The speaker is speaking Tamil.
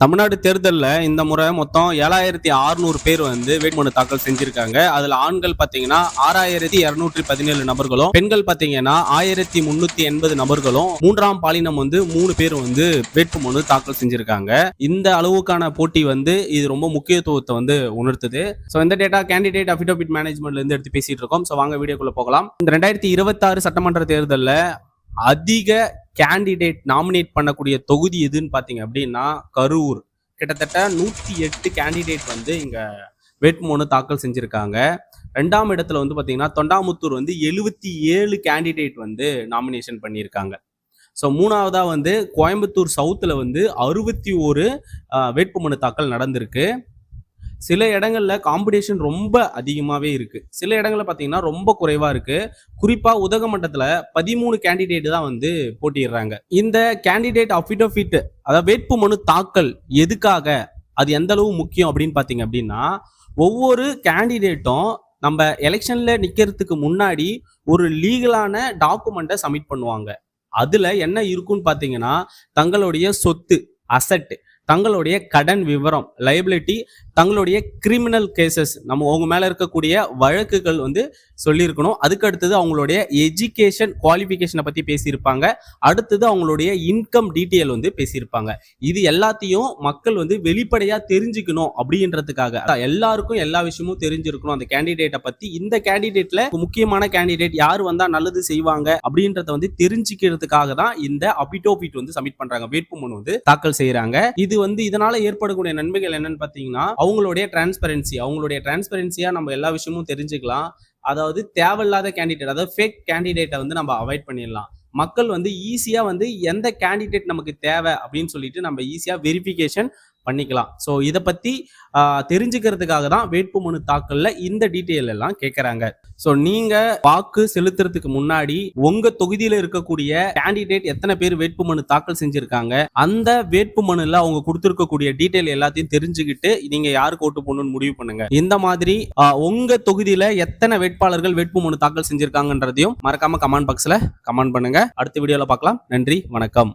தமிழ்நாடு தேர்தல்ல இந்த முறை மொத்தம் 7600 பேர் வேட்புமனு தாக்கல் செஞ்சிருக்காங்க. அதுல ஆண்கள் பாத்தீங்கன்னா 6217 நபர்களும், பெண்கள் பாத்தீங்கன்னா 1380 நபர்களும், மூன்றாம் பாலினம் 3 பேர் வேட்புமனு தாக்கல் செஞ்சிருக்காங்க. இந்த அளவுக்கான போட்டி இது ரொம்ப முக்கியத்துவத்தை உணர்த்துது. சோ இந்த டேட்டா கேண்டிடேட் அஃபிடவிட் மேனேஜ்மெண்ட்ல இருந்து எடுத்து பேசிட்டு இருக்கோம். சோ வாங்க வீடியோக்குள்ள போகலாம். இந்த 2026 சட்டமன்ற தேர்தல்ல அதிக கேண்டிடேட் நாமினேட் பண்ணக்கூடிய தொகுதி எதுன்னு பாத்தீங்க அப்படின்னா கரூர். கிட்டத்தட்ட 108 கேண்டிடேட் இங்க வேட்புமனு தாக்கல் செஞ்சிருக்காங்க. ரெண்டாம் இடத்துல பாத்தீங்கன்னா தொண்டாமுத்தூர் 77 கேண்டிடேட் நாமினேஷன் பண்ணியிருக்காங்க. ஸோ மூணாவதா கோயம்புத்தூர் சவுத்துல 61 வேட்புமனு தாக்கல் நடந்திருக்கு. சில இடங்கள்ல காம்படிஷன் ரொம்ப அதிகமாவே இருக்கு, சில இடங்கள்ல பாத்தீங்கன்னா ரொம்ப குறைவா இருக்கு. குறிப்பா உதகமண்டலத்துல 13 கேண்டிடேட் தான் போட்டிடுறாங்க. இந்த கேண்டிடேட் அஃபிடவிட், அதாவது வேட்புமனு தாக்கல் எதுக்காக, அது எந்த அளவு முக்கியம் அப்படின்னு பாத்தீங்க அப்படின்னா, ஒவ்வொரு கேண்டிடேட்டும் நம்ம எலெக்ஷன்ல நிக்கிறதுக்கு முன்னாடி ஒரு லீகலான டாக்குமெண்ட்டை சப்மிட் பண்ணுவாங்க. அதுல என்ன இருக்குன்னு பாத்தீங்கன்னா தங்களுடைய சொத்து அசெட், தங்களுடைய கடன் விவரம் லைபிலிட்டி, தங்களுடைய கிரிமினல் கேசஸ், நம்ம அவங்க மேல இருக்கக்கூடிய வழக்குகள் சொல்லியிருக்கணும். அதுக்கு அடுத்தது அவங்களுடைய எஜுகேஷன் குவாலிஃபிகேஷனை பத்தி பேசியிருப்பாங்க. அடுத்தது அவங்களுடைய இன்கம் டீட்டெயில் பேசியிருப்பாங்க. இது எல்லாத்தையும் மக்கள் வெளிப்படையா தெரிஞ்சுக்கணும் அப்படின்றதுக்காக, எல்லாருக்கும் எல்லா விஷயமும் தெரிஞ்சிருக்கணும் அந்த கேண்டிடேட்டை பத்தி. இந்த கேண்டிடேட்ல முக்கியமான கேண்டிடேட் யார் வந்தா நல்லது செய்வாங்க அப்படின்றத தெரிஞ்சுக்கிறதுக்காக தான் இந்த அபிடோபிட் சப்மிட் பண்றாங்க, வேட்புமனு தாக்கல் செய்யறாங்க. இது இதனால ஏற்படக்கூடிய நன்மைகள் என்னன்னு பாத்தீங்கன்னா அவங்களுடைய டிரான்ஸ்பரன்சியா நம்ம எல்லா விஷயமும் தெரிஞ்சுக்கலாம். அதாவது தேவையில்லாத கேண்டிடேட், அதாவது ஃபேக் கேண்டிடேட்டை நம்ம அவாய்ட் பண்ணிடலாம். மக்கள் ஈஸியா எந்த கேண்டிடேட் நமக்கு தேவை அப்படின்னு சொல்லிட்டு நம்ம ஈஸியா வெரிஃபிகேஷன் பண்ணிக்கலாம். ஸோ இதை பத்தி தெரிஞ்சுக்கிறதுக்காக தான் வேட்புமனு தாக்கல்ல இந்த டீட்டெயில் எல்லாம் கேட்கறாங்க. ஸோ நீங்க வாக்கு செலுத்துறதுக்கு முன்னாடி உங்க தொகுதியில இருக்கக்கூடிய கேண்டிடேட் எத்தனை பேர் வேட்புமனு தாக்கல் செஞ்சிருக்காங்க, அந்த வேட்புமனுல அவங்க கொடுத்திருக்கக்கூடிய டீட்டெயில் எல்லாத்தையும் தெரிஞ்சுக்கிட்டு நீங்க யாருக்கு ஓட்டு போடணும்னு முடிவு பண்ணுங்க. இந்த மாதிரி உங்க தொகுதியில எத்தனை வேட்பாளர்கள் வேட்புமனு தாக்கல் செஞ்சிருக்காங்கன்றதையும் மறக்காம கமெண்ட் பாக்ஸ்ல கமெண்ட் பண்ணுங்க. அடுத்த வீடியோல பார்க்கலாம். நன்றி, வணக்கம்.